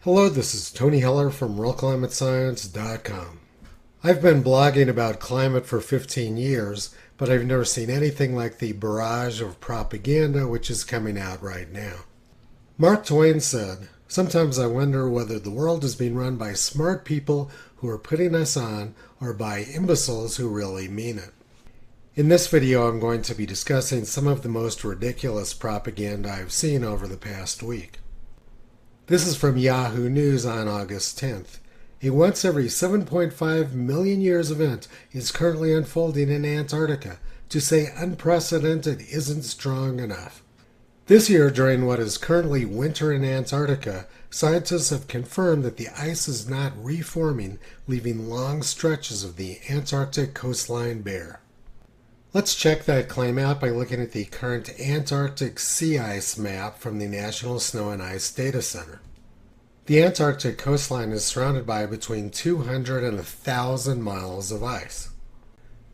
Hello, this is Tony Heller from RealClimateScience.com. I've been blogging about climate for 15 years, but I've never seen anything like the barrage of propaganda which is coming out right now. Mark Twain said, "Sometimes I wonder whether the world is being run by smart people who are putting us on or by imbeciles who really mean it." In this video, I'm going to be discussing some of the most ridiculous propaganda I've seen over the past week. This is from Yahoo News on August 10th. A once every 7.5 million years event is currently unfolding in Antarctica. To say unprecedented isn't strong enough. This year, during what is currently winter in Antarctica, scientists have confirmed that the ice is not reforming, leaving long stretches of the Antarctic coastline bare. Let's check that claim out by looking at the current Antarctic sea ice map from the National Snow and Ice Data Center. The Antarctic coastline is surrounded by between 200 and 1,000 miles of ice.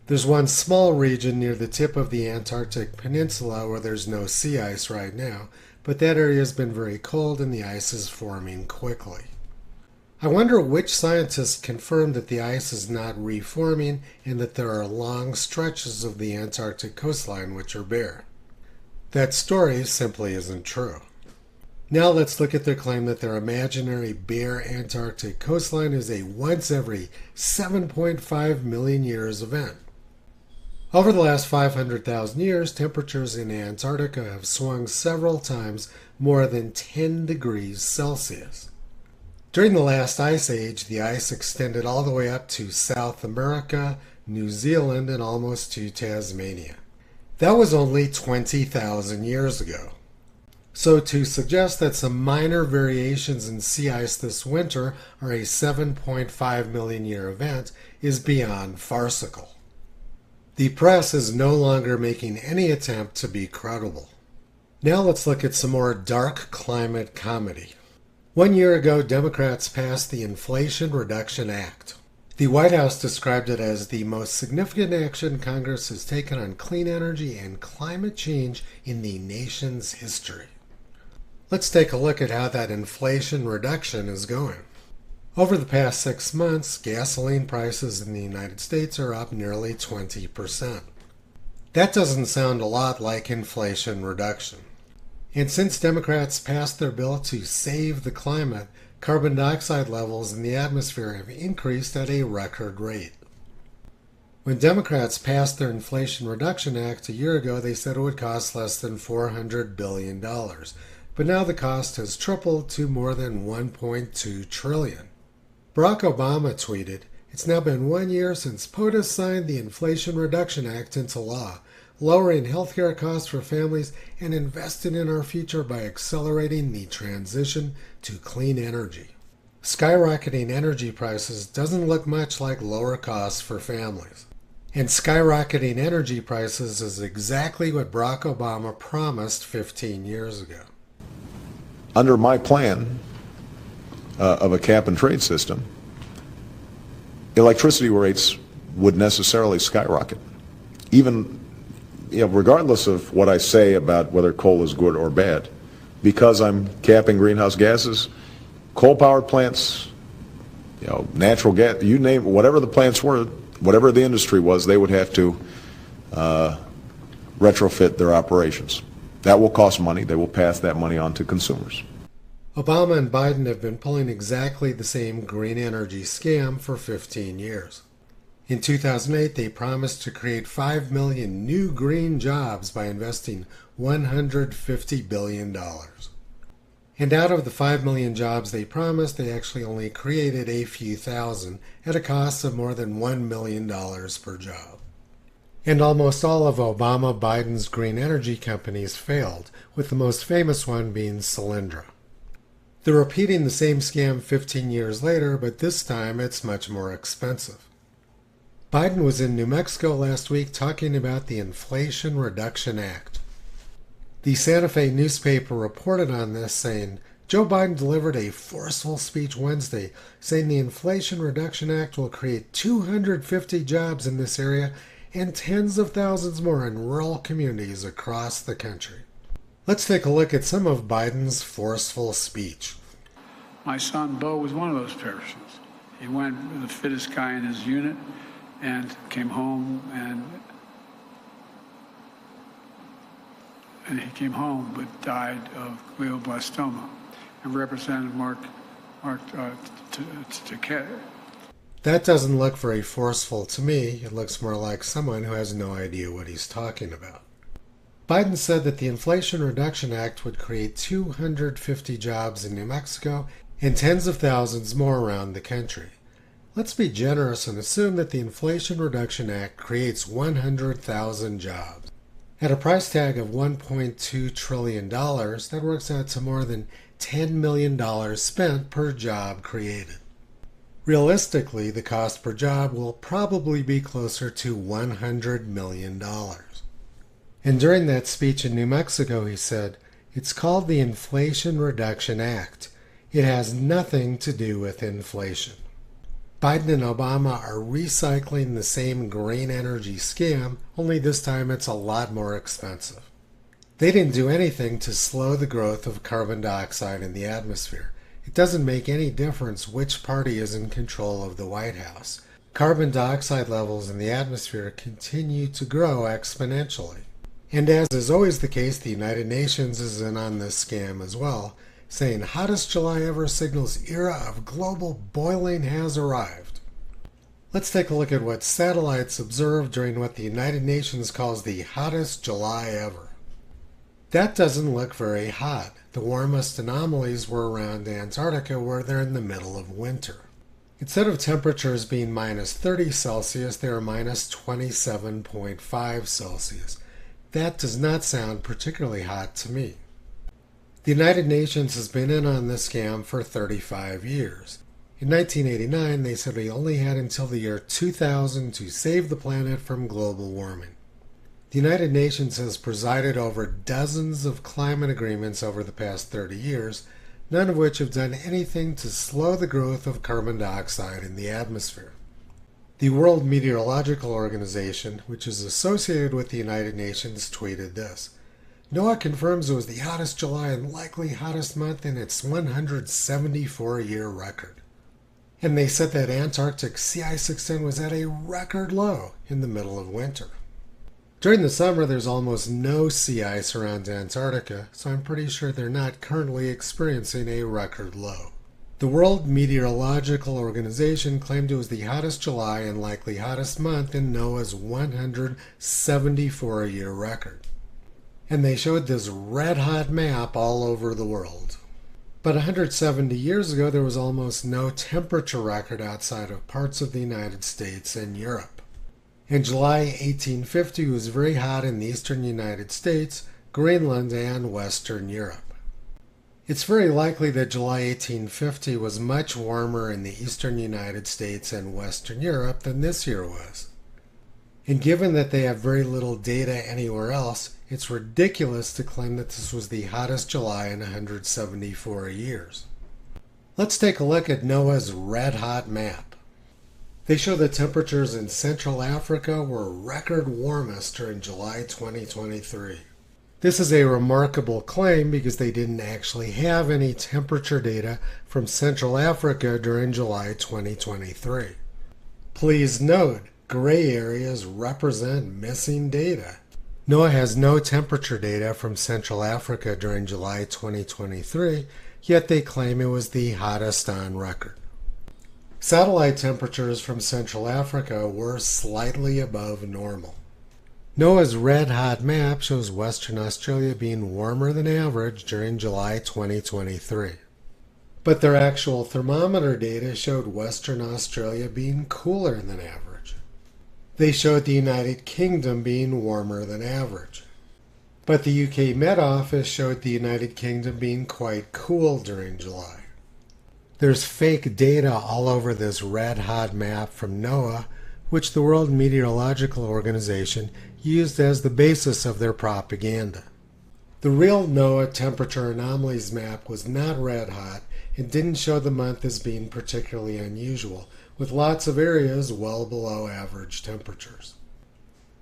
There's one small region near the tip of the Antarctic Peninsula where there's no sea ice right now, but that area has been very cold and the ice is forming quickly. I wonder which scientists confirmed that the ice is not reforming and that there are long stretches of the Antarctic coastline which are bare. That story simply isn't true. Now let's look at their claim that their imaginary bare Antarctic coastline is a once every 7.5 million years event. Over the last 500,000 years, temperatures in Antarctica have swung several times more than 10 degrees Celsius. During the last ice age, the ice extended all the way up to South America, New Zealand, and almost to Tasmania. That was only 20,000 years ago. So to suggest that some minor variations in sea ice this winter are a 7.5 million year event is beyond farcical. The press is no longer making any attempt to be credible. Now let's look at some more dark climate comedy. 1 year ago, Democrats passed the Inflation Reduction Act. The White House described it as the most significant action Congress has taken on clean energy and climate change in the nation's history. Let's take a look at how that inflation reduction is going. Over the past 6 months, gasoline prices in the United States are up nearly 20%. That doesn't sound a lot like inflation reduction. And since Democrats passed their bill to save the climate, carbon dioxide levels in the atmosphere have increased at a record rate. When Democrats passed their Inflation Reduction Act a year ago, they said it would cost less than $400 billion. But now the cost has tripled to more than $1.2 trillion. Barack Obama tweeted, "It's now been 1 year since POTUS signed the Inflation Reduction Act into law, lowering healthcare costs for families and investing in our future by accelerating the transition to clean energy." Skyrocketing energy prices doesn't look much like lower costs for families. And skyrocketing energy prices is exactly what Barack Obama promised 15 years ago. Under my plan of a cap and trade system, electricity rates would necessarily skyrocket. Even regardless of what I say about whether coal is good or bad, because I'm capping greenhouse gases, coal-powered plants, natural gas, you name it, whatever the plants were, whatever the industry was, they would have to retrofit their operations. That will cost money. They will pass that money on to consumers. Obama and Biden have been pulling exactly the same green energy scam for 15 years. In 2008, they promised to create 5 million new green jobs by investing $150 billion. And out of the 5 million jobs they promised, they actually only created a few thousand at a cost of more than $1 million per job. And almost all of Obama-Biden's green energy companies failed, with the most famous one being Solyndra. They're repeating the same scam 15 years later, but this time it's much more expensive. Biden was in New Mexico last week talking about the Inflation Reduction Act. The Santa Fe newspaper reported on this, saying, Joe Biden delivered a forceful speech Wednesday, saying the Inflation Reduction Act will create 250 jobs in this area and tens of thousands more in rural communities across the country. Let's take a look at some of Biden's forceful speech. My son, Bo, was one of those persons. He went the fittest guy in his unit and came home and he came home but died of glioblastoma. And Representative Mark Takei. That doesn't look very forceful to me. It looks more like someone who has no idea what he's talking about. Biden said that the Inflation Reduction Act would create 250 jobs in New Mexico and tens of thousands more around the country. Let's be generous and assume that the Inflation Reduction Act creates 100,000 jobs. At a price tag of $1.2 trillion, that works out to more than $10 million spent per job created. Realistically, the cost per job will probably be closer to $100 million. And during that speech in New Mexico, he said, "It's called the Inflation Reduction Act. It has nothing to do with inflation." Biden and Obama are recycling the same green energy scam, only this time it's a lot more expensive. They didn't do anything to slow the growth of carbon dioxide in the atmosphere. It doesn't make any difference which party is in control of the White House. Carbon dioxide levels in the atmosphere continue to grow exponentially. And as is always the case, the United Nations is in on this scam as well, saying hottest July ever signals era of global boiling has arrived. Let's take a look at what satellites observed during what the United Nations calls the hottest July ever. That doesn't look very hot. The warmest anomalies were around Antarctica, where they're in the middle of winter. Instead of temperatures being minus 30 Celsius, they are minus 27.5 Celsius. That does not sound particularly hot to me. The United Nations has been in on this scam for 35 years. In 1989, they said we only had until the year 2000 to save the planet from global warming. The United Nations has presided over dozens of climate agreements over the past 30 years, none of which have done anything to slow the growth of carbon dioxide in the atmosphere. The World Meteorological Organization, which is associated with the United Nations, tweeted this: "NOAA confirms it was the hottest July and likely hottest month in its 174-year record." And they said that Antarctic sea ice extent was at a record low in the middle of winter. During the summer, there's almost no sea ice around Antarctica, so I'm pretty sure they're not currently experiencing a record low. The World Meteorological Organization claimed it was the hottest July and likely hottest month in NOAA's 174-year record. And they showed this red-hot map all over the world. But 170 years ago, there was almost no temperature record outside of parts of the United States and Europe. In July 1850, it was very hot in the eastern United States, Greenland, and Western Europe. It's very likely that July 1850 was much warmer in the eastern United States and Western Europe than this year was. And given that they have very little data anywhere else, it's ridiculous to claim that this was the hottest July in 174 years. Let's take a look at NOAA's red-hot map. They show that temperatures in Central Africa were record warmest during July 2023. This is a remarkable claim because they didn't actually have any temperature data from Central Africa during July 2023. Please note, gray areas represent missing data. NOAA has no temperature data from Central Africa during July 2023, yet they claim it was the hottest on record. Satellite temperatures from Central Africa were slightly above normal. NOAA's red-hot map shows Western Australia being warmer than average during July 2023. But their actual thermometer data showed Western Australia being cooler than average. They showed the United Kingdom being warmer than average. But the UK Met Office showed the United Kingdom being quite cool during July. There's fake data all over this red-hot map from NOAA, which the World Meteorological Organization used as the basis of their propaganda. The real NOAA temperature anomalies map was not red-hot and didn't show the month as being particularly unusual, with lots of areas well below average temperatures.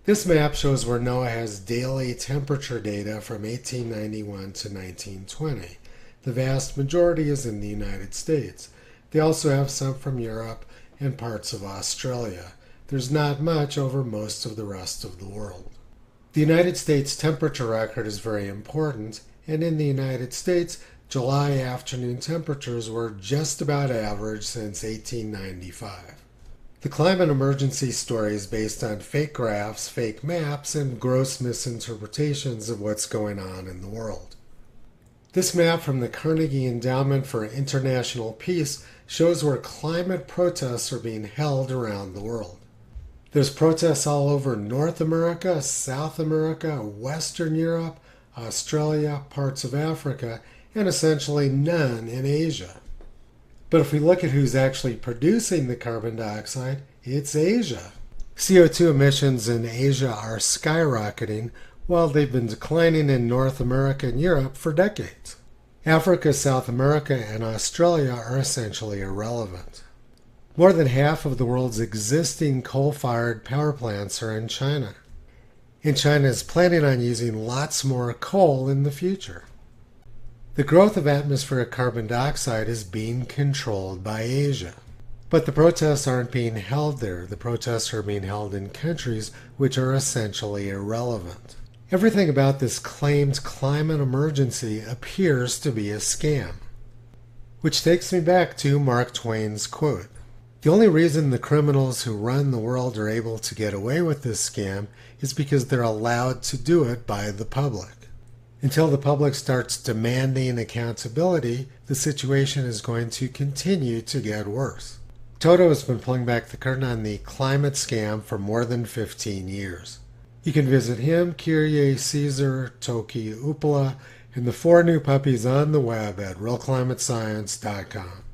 This map shows where NOAA has daily temperature data from 1891 to 1920. The vast majority is in the United States. They also have some from Europe and parts of Australia. There's not much over most of the rest of the world. The United States temperature record is very important, and in the United States, July afternoon temperatures were just about average since 1895. The climate emergency story is based on fake graphs, fake maps, and gross misinterpretations of what's going on in the world. This map from the Carnegie Endowment for International Peace shows where climate protests are being held around the world. There's protests all over North America, South America, Western Europe, Australia, parts of Africa, and essentially none in Asia. But if we look at who's actually producing the carbon dioxide, it's Asia. CO2 emissions in Asia are skyrocketing, while they've been declining in North America and Europe for decades. Africa, South America, and Australia are essentially irrelevant. More than half of the world's existing coal-fired power plants are in China. And China is planning on using lots more coal in the future. The growth of atmospheric carbon dioxide is being controlled by Asia. But the protests aren't being held there. The protests are being held in countries which are essentially irrelevant. Everything about this claimed climate emergency appears to be a scam. Which takes me back to Mark Twain's quote. The only reason the criminals who run the world are able to get away with this scam is because they're allowed to do it by the public. Until the public starts demanding accountability, the situation is going to continue to get worse. Toto has been pulling back the curtain on the climate scam for more than 15 years. You can visit him, Kyrie Caesar, Toki Upala, and the 4 new puppies on the web at realclimatescience.com.